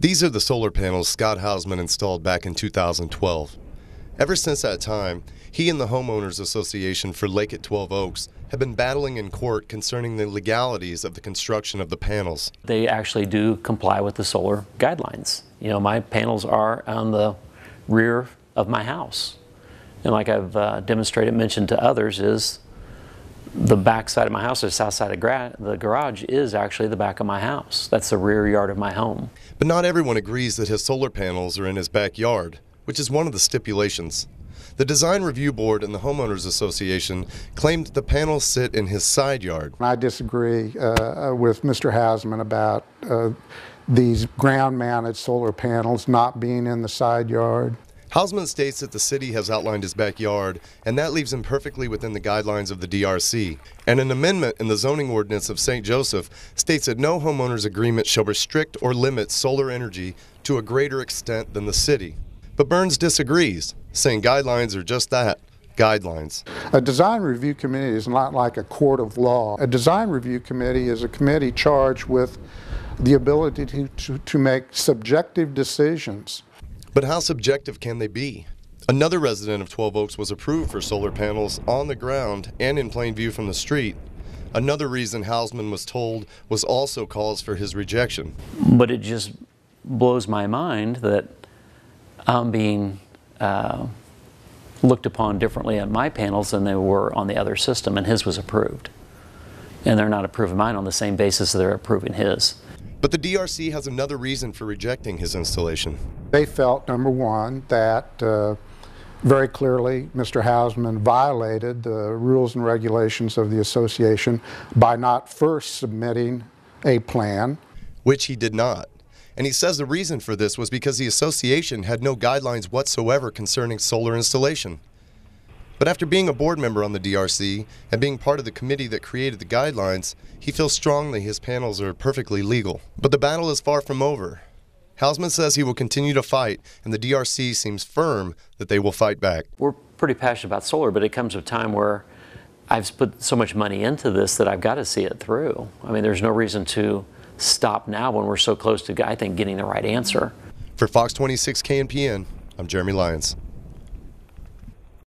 These are the solar panels Scott Hausman installed back in 2012. Ever since that time, he and the Homeowners Association for Lake at 12 Oaks have been battling in court concerning the legalities of the construction of the panels. They actually do comply with the solar guidelines. You know, my panels are on the rear of my house. And like I've mentioned to others, is the back side of my house, or the south side of the garage, is actually the back of my house. That's the rear yard of my home. But not everyone agrees that his solar panels are in his backyard, which is one of the stipulations. The Design Review Board and the Homeowners Association claimed that the panels sit in his side yard. I disagree with Mr. Hausman about these ground-mounted solar panels not being in the side yard. Hausman states that the city has outlined his backyard, and that leaves him perfectly within the guidelines of the DRC. And an amendment in the zoning ordinance of St. Joseph states that no homeowner's agreement shall restrict or limit solar energy to a greater extent than the city. But Burns disagrees, saying guidelines are just that, guidelines. A design review committee is not like a court of law. A design review committee is a committee charged with the ability to make subjective decisions. But how subjective can they be? Another resident of 12 Oaks was approved for solar panels on the ground and in plain view from the street. Another reason Hausman was told was also cause for his rejection. But it just blows my mind that I'm being looked upon differently on my panels than they were on the other system, and his was approved. And they're not approving mine on the same basis that they're approving his. But the DRC has another reason for rejecting his installation. They felt, number one, that very clearly Mr. Hausman violated the rules and regulations of the association by not first submitting a plan. Which he did not. And he says the reason for this was because the association had no guidelines whatsoever concerning solar installation. But after being a board member on the DRC and being part of the committee that created the guidelines, he feels strongly his panels are perfectly legal. But the battle is far from over. Hausman says he will continue to fight, and the DRC seems firm that they will fight back. We're pretty passionate about solar, but it comes a time where I've put so much money into this that I've got to see it through. I mean, there's no reason to stop now when we're so close to, I think, getting the right answer. For Fox 26 KNPN, I'm Jeremy Lyons.